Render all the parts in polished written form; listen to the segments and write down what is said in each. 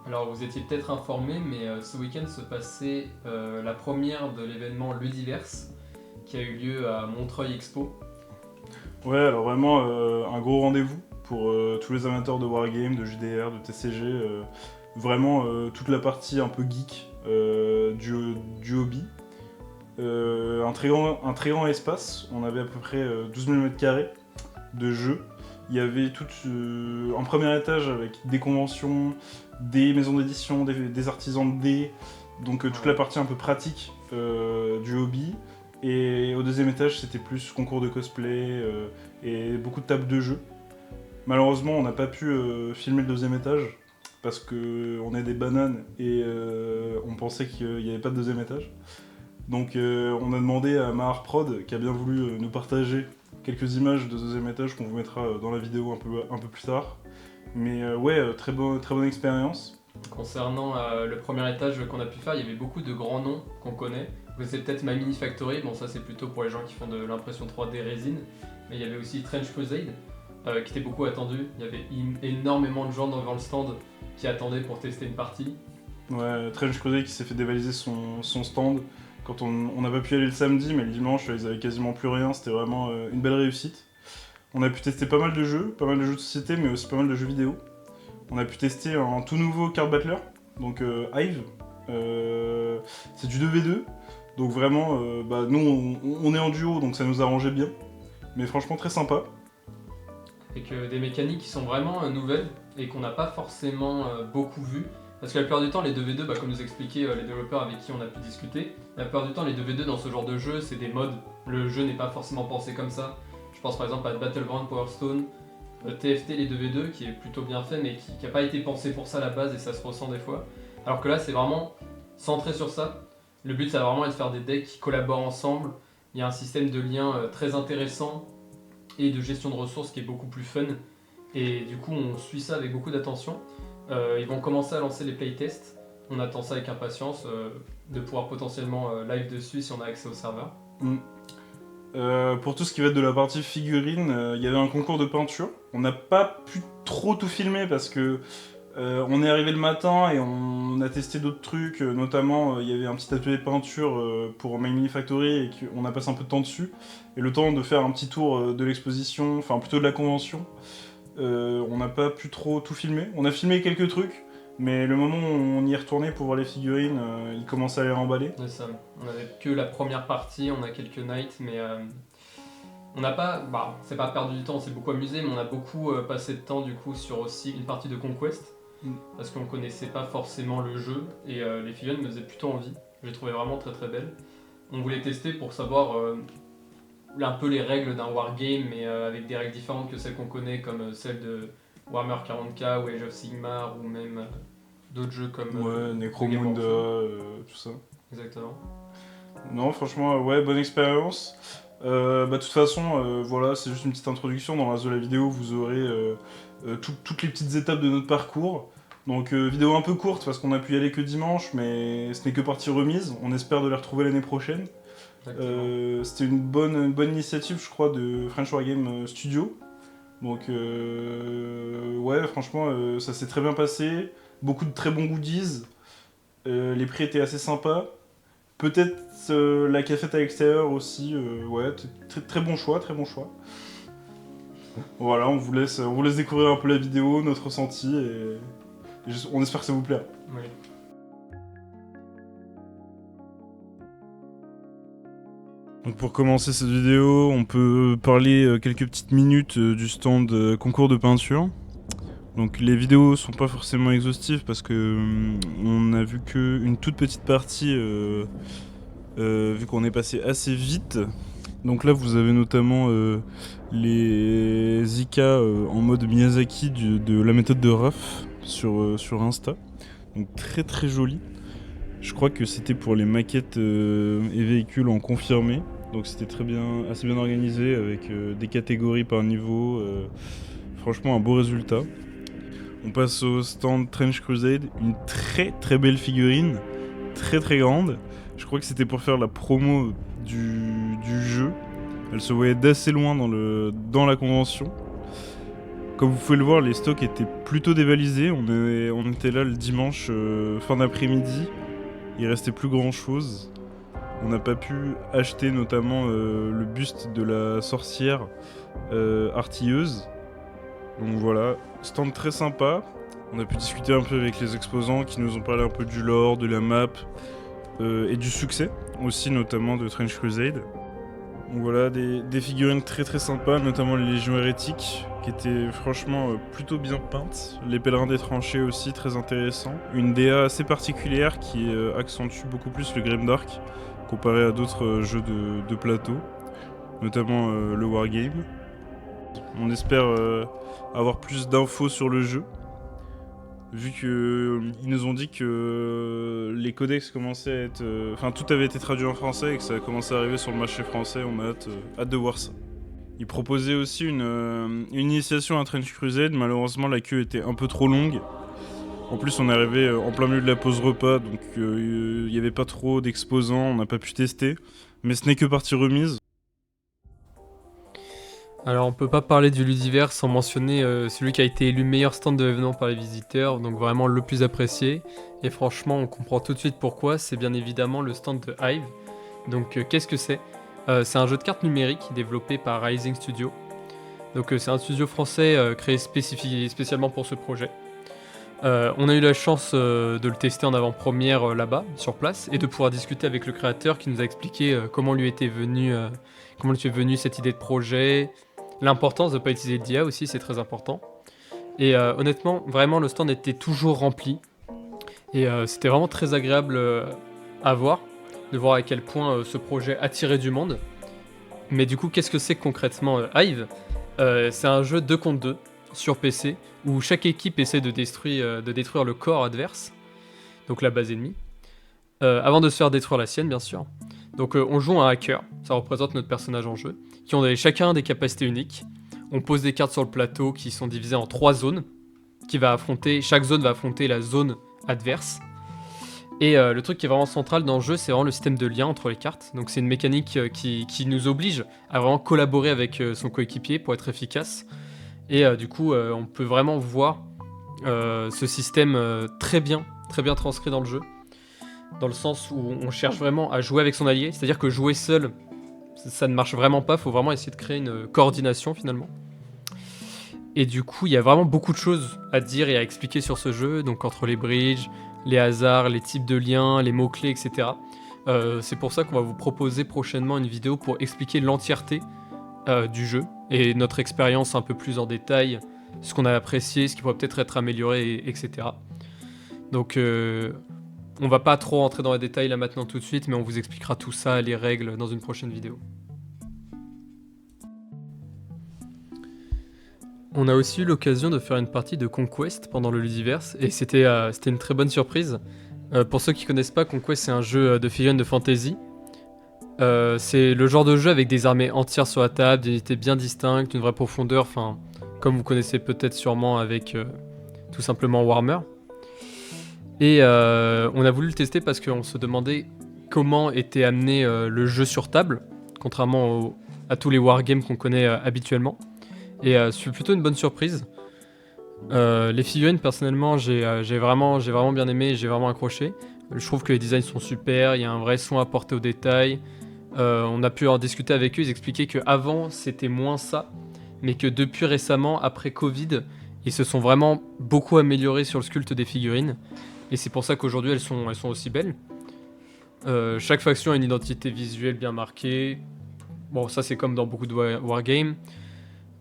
Alors vous étiez peut-être informé, mais ce week-end se passait la première de l'événement Ludiverse qui a eu lieu à Montreuil Expo. Ouais, alors vraiment un gros rendez-vous pour tous les amateurs de Wargame, de JDR, de TCG. Vraiment toute la partie un peu geek du hobby. Un très grand espace, on avait à peu près 12 000 m² de jeux. Il y avait tout un premier étage avec des conventions, des maisons d'édition, des artisans de dés, donc toute la partie un peu pratique du hobby. Et au deuxième étage, c'était plus concours de cosplay et beaucoup de tables de jeu. Malheureusement, on n'a pas pu filmer le deuxième étage parce qu'on est des bananes et on pensait qu'il n'y avait pas de deuxième étage. Donc on a demandé à Mahar Prod, qui a bien voulu nous partager quelques images de deuxième étage qu'on vous mettra dans la vidéo un peu plus tard. Mais ouais, très bonne expérience. Concernant le premier étage qu'on a pu faire, il y avait beaucoup de grands noms qu'on connaît. Vous connaissez peut-être My Mini Factory, bon ça c'est plutôt pour les gens qui font de l'impression 3D résine. Mais il y avait aussi Trench Crusade, qui était beaucoup attendu. Il y avait énormément de gens devant le stand qui attendaient pour tester une partie. Ouais, Trench Crusade qui s'est fait dévaliser son stand quand on n'a pas pu aller le samedi, mais le dimanche ils avaient quasiment plus rien, c'était vraiment une belle réussite. On a pu tester pas mal de jeux de société, mais aussi pas mal de jeux vidéo. On a pu tester un tout nouveau card battler, donc Hive. C'est du 2v2, donc vraiment, nous on est en duo, donc ça nous arrangeait bien. Mais franchement très sympa. Avec des mécaniques qui sont vraiment nouvelles et qu'on n'a pas forcément beaucoup vues. Parce que la plupart du temps, les 2v2, comme nous expliquaient les développeurs avec qui on a pu discuter, la plupart du temps, les 2v2 dans ce genre de jeu, c'est des modes. Le jeu n'est pas forcément pensé comme ça. Je pense par exemple à Battleground Power Stone, TFT, les 2v2, qui est plutôt bien fait, mais qui n'a pas été pensé pour ça à la base et ça se ressent des fois. Alors que là, c'est vraiment centré sur ça. Le but, ça va vraiment être de faire des decks qui collaborent ensemble. Il y a un système de lien très intéressant et de gestion de ressources qui est beaucoup plus fun. Et du coup, on suit ça avec beaucoup d'attention. Ils vont commencer à lancer les playtests. On attend ça avec impatience de pouvoir potentiellement live dessus si on a accès au serveur. Pour tout ce qui va être de la partie figurine, il y avait un concours de peinture. On n'a pas pu trop tout filmer parce que on est arrivé le matin et on a testé d'autres trucs. Notamment, il y avait un petit atelier de peinture pour My Mini Factory et on a passé un peu de temps dessus. Et le temps de faire un petit tour de l'exposition, enfin plutôt de la convention. On n'a pas pu trop tout filmer. On a filmé quelques trucs, mais le moment où on y est retourné pour voir les figurines, il commençait à les remballer. C'est ça. On avait que la première partie, on a quelques nights, mais on n'a pas. C'est pas perdu du temps, on s'est beaucoup amusé, mais on a beaucoup passé de temps du coup sur aussi une partie de Conquest, parce qu'on connaissait pas forcément le jeu, et les figurines me faisaient plutôt envie. Je les trouvais vraiment très très belles. On voulait tester pour savoir un peu les règles d'un wargame, mais avec des règles différentes que celles qu'on connaît, comme celles de Warhammer 40k ou Age of Sigmar, ou même d'autres jeux comme Necromunda, tout ça. Exactement. Non, franchement, ouais, bonne expérience. De toute façon, voilà, c'est juste une petite introduction. Dans le reste de la vidéo, vous aurez toutes les petites étapes de notre parcours. Donc, vidéo un peu courte parce qu'on a pu y aller que dimanche, mais ce n'est que partie remise. On espère de les retrouver l'année prochaine. C'était une bonne initiative, je crois, de French Wargame Studio. Donc, ouais, franchement, ça s'est très bien passé. Beaucoup de très bons goodies. Les prix étaient assez sympas. Peut-être la cafette à l'extérieur aussi. Ouais, très bon choix, très bon choix. Voilà, on vous laisse découvrir un peu la vidéo, notre ressenti, et on espère que ça vous plaira. Oui. Donc pour commencer cette vidéo, on peut parler quelques petites minutes du stand concours de peinture. Donc les vidéos sont pas forcément exhaustives parce que on a vu qu'une toute petite partie vu qu'on est passé assez vite. Donc là vous avez notamment les Zika en mode Miyazaki de la méthode de Raph sur Insta. Donc très très joli. Je crois que c'était pour les maquettes et véhicules en confirmé. Donc c'était assez bien organisé avec des catégories par niveau. Franchement un beau résultat. On passe au stand Trench Crusade, une très très belle figurine, très très grande. Je crois que c'était pour faire la promo du jeu. Elle se voyait d'assez loin dans la convention. Comme vous pouvez le voir, les stocks étaient plutôt dévalisés. On était là le dimanche fin d'après-midi. Il restait plus grand chose. On n'a pas pu acheter notamment le buste de la sorcière artilleuse. Donc voilà, stand très sympa. On a pu discuter un peu avec les exposants qui nous ont parlé un peu du lore, de la map et du succès aussi, notamment de Trench Crusade. Donc voilà, des figurines très très sympas, notamment les Légions Hérétiques qui étaient franchement plutôt bien peintes. Les Pèlerins des Tranchées aussi, très intéressant. Une DA assez particulière qui accentue beaucoup plus le Grimdark comparé à d'autres jeux de plateau, notamment le Wargame. On espère avoir plus d'infos sur le jeu, vu qu'ils nous ont dit que les codex commençaient à être... Enfin, tout avait été traduit en français et que ça a commencé à arriver sur le marché français. On a hâte de voir ça. Ils proposaient aussi une initiation à Trench Crusade. Malheureusement, la queue était un peu trop longue. En plus, on est arrivé en plein milieu de la pause repas, donc il n'y avait pas trop d'exposants, on n'a pas pu tester. Mais ce n'est que partie remise. Alors on peut pas parler du Ludiverse sans mentionner celui qui a été élu meilleur stand de l'événement par les visiteurs, donc vraiment le plus apprécié. Et franchement, on comprend tout de suite pourquoi, c'est bien évidemment le stand de Hive. Donc qu'est-ce que c'est ? C'est un jeu de cartes numériques développé par Rising Studio. Donc c'est un studio français créé spécialement pour ce projet. On a eu la chance de le tester en avant-première là-bas, sur place, et de pouvoir discuter avec le créateur qui nous a expliqué comment lui était venue cette idée de projet, l'importance de ne pas utiliser d'IA aussi, c'est très important. Et honnêtement, vraiment, le stand était toujours rempli. Et c'était vraiment très agréable à voir, de voir à quel point ce projet attirait du monde. Mais du coup, qu'est-ce que c'est concrètement Hive ? C'est un jeu 2 contre 2 sur PC, où chaque équipe essaie de détruire le corps adverse, donc la base ennemie, avant de se faire détruire la sienne, bien sûr. Donc on joue un hacker, ça représente notre personnage en jeu, qui ont chacun des capacités uniques. On pose des cartes sur le plateau qui sont divisées en 3 zones, chaque zone va affronter la zone adverse. Et le truc qui est vraiment central dans le jeu, c'est vraiment le système de lien entre les cartes. Donc c'est une mécanique qui nous oblige à vraiment collaborer avec son coéquipier pour être efficace. Et du coup, on peut vraiment voir ce système très bien transcrit dans le jeu. Dans le sens où on cherche vraiment à jouer avec son allié. C'est-à-dire que jouer seul, ça ne marche vraiment pas. Il faut vraiment essayer de créer une coordination finalement. Et du coup, il y a vraiment beaucoup de choses à dire et à expliquer sur ce jeu. Donc entre les bridges, les hasards, les types de liens, les mots-clés, etc. C'est pour ça qu'on va vous proposer prochainement une vidéo pour expliquer l'entièreté du jeu et notre expérience un peu plus en détail, ce qu'on a apprécié, ce qui pourrait peut-être être amélioré, etc. Donc on va pas trop rentrer dans les détails là maintenant tout de suite, mais on vous expliquera tout ça, les règles, dans une prochaine vidéo. On a aussi eu l'occasion de faire une partie de Conquest pendant le Ludiverse, et c'était une très bonne surprise. Pour ceux qui connaissent pas, Conquest c'est un jeu de figurines de fantasy. C'est le genre de jeu avec des armées entières sur la table, des unités bien distinctes, une vraie profondeur, enfin, comme vous connaissez peut-être sûrement avec tout simplement Warhammer. Et on a voulu le tester parce qu'on se demandait comment était amené le jeu sur table, contrairement à tous les wargames qu'on connaît habituellement. Et c'est plutôt une bonne surprise. Les figurines, personnellement, j'ai vraiment bien aimé, j'ai vraiment accroché. Je trouve que les designs sont super, il y a un vrai soin apporté aux détails. On a pu en discuter avec eux, ils expliquaient qu'avant c'était moins ça, mais que depuis récemment, après Covid, ils se sont vraiment beaucoup améliorés sur le sculpte des figurines. Et c'est pour ça qu'aujourd'hui elles sont aussi belles. Chaque faction a une identité visuelle bien marquée. Bon, ça c'est comme dans beaucoup de wargames.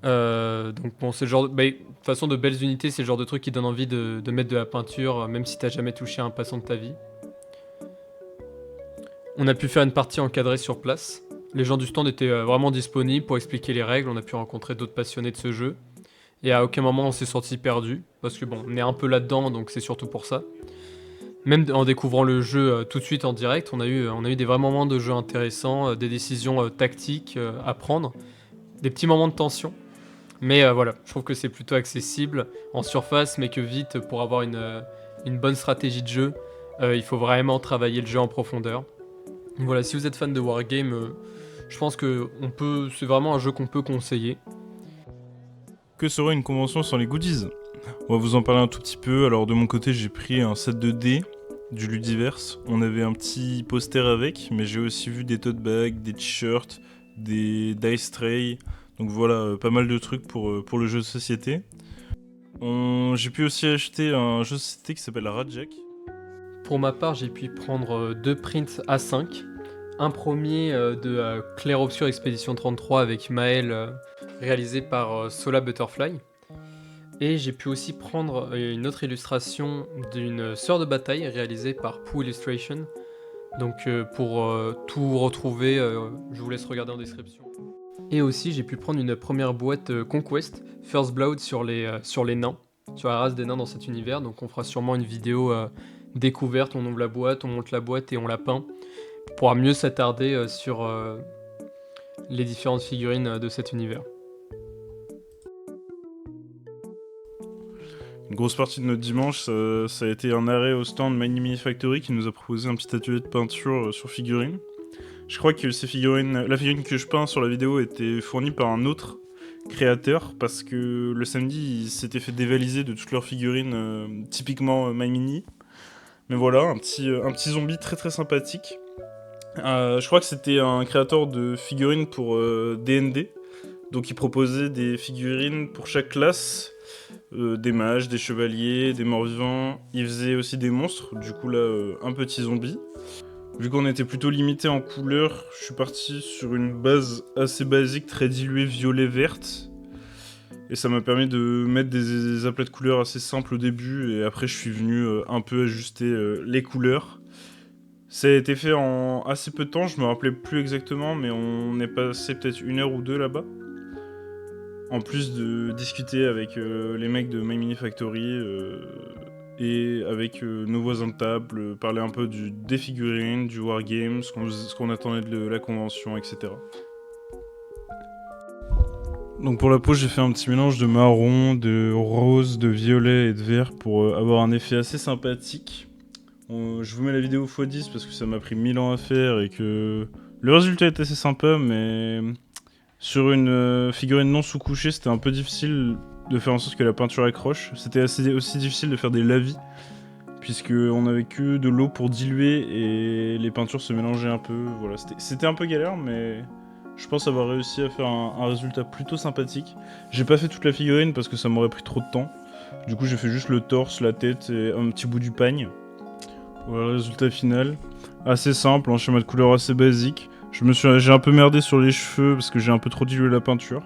Donc bon, c'est le genre de toute façon, de belles unités, c'est le genre de truc qui donne envie de mettre de la peinture, même si t'as jamais touché à un passant de ta vie. On a pu faire une partie encadrée sur place. Les gens du stand étaient vraiment disponibles pour expliquer les règles. On a pu rencontrer d'autres passionnés de ce jeu. Et à aucun moment on s'est senti perdu. Parce que bon, on est un peu là-dedans, donc c'est surtout pour ça. Même en découvrant le jeu tout de suite en direct, on a eu des vrais moments de jeu intéressants, des décisions tactiques à prendre, des petits moments de tension. Mais voilà, je trouve que c'est plutôt accessible en surface, mais que vite, pour avoir une bonne stratégie de jeu, il faut vraiment travailler le jeu en profondeur. Donc voilà, si vous êtes fan de Wargame, je pense que c'est vraiment un jeu qu'on peut conseiller. Que serait une convention sans les goodies? On va vous en parler un tout petit peu. Alors de mon côté, j'ai pris un set de dés du Ludiverse. On avait un petit poster avec, mais j'ai aussi vu des tote bags, des t-shirts, des dice trays. Donc voilà, pas mal de trucs pour le jeu de société. J'ai pu aussi acheter un jeu de société qui s'appelle Radjack. Pour ma part, j'ai pu prendre 2 prints A5. Un premier de Clair Obscur Expédition 33 avec Maël, réalisé par Sola Butterfly. Et j'ai pu aussi prendre une autre illustration d'une sœur de bataille réalisée par Pooh Illustration. Donc pour tout retrouver, je vous laisse regarder en description. Et aussi j'ai pu prendre une première boîte Conquest, First Blood sur les nains, sur la race des nains dans cet univers. Donc on fera sûrement une vidéo découverte, on ouvre la boîte, on monte la boîte et on la peint. Pour pouvoir mieux s'attarder sur les différentes figurines de cet univers. Une grosse partie de notre dimanche, ça a été un arrêt au stand Mini Mini Factory qui nous a proposé un petit atelier de peinture sur figurines. Je crois que la figurine que je peins sur la vidéo était fournie par un autre créateur parce que le samedi, ils s'étaient fait dévaliser de toutes leurs figurines typiquement My Mini. Mais voilà, un petit zombie très très sympathique. Je crois que c'était un créateur de figurines pour D&D. Donc il proposait des figurines pour chaque classe. Des mages, des chevaliers, des morts-vivants. Il faisait aussi des monstres, du coup là, un petit zombie. Vu qu'on était plutôt limité en couleurs, je suis parti sur une base assez basique, très diluée, violet-verte. Et ça m'a permis de mettre des aplats de couleurs assez simples au début, et après je suis venu un peu ajuster les couleurs. Ça a été fait en assez peu de temps, je me rappelais plus exactement, mais on est passé peut-être 1 heure ou 2 là-bas. En plus de discuter avec les mecs de My Mini Factory et avec nos voisins de table, parler un peu des figurines, du wargame, ce qu'on attendait de la convention, etc. Donc pour la peau, j'ai fait un petit mélange de marron, de rose, de violet et de vert pour avoir un effet assez sympathique. Je vous mets la vidéo x10 parce que ça m'a pris 1000 ans à faire et que le résultat est assez sympa, mais sur une figurine non sous-couchée, c'était un peu difficile de faire en sorte que la peinture accroche. C'était aussi difficile de faire des lavis, puisqu'on n'avait que de l'eau pour diluer et les peintures se mélangeaient un peu. Voilà, c'était un peu galère, mais je pense avoir réussi à faire un résultat plutôt sympathique. J'ai pas fait toute la figurine parce que ça m'aurait pris trop de temps. Du coup, j'ai fait juste le torse, la tête et un petit bout du pagne. Voilà le résultat final. Assez simple, un schéma de couleur assez basique. J'ai un peu merdé sur les cheveux parce que j'ai un peu trop dilué la peinture.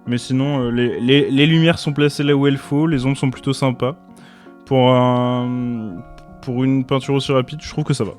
Mais sinon, les lumières sont placées là où il faut, les ombres sont plutôt sympas. Pour une peinture aussi rapide, je trouve que ça va.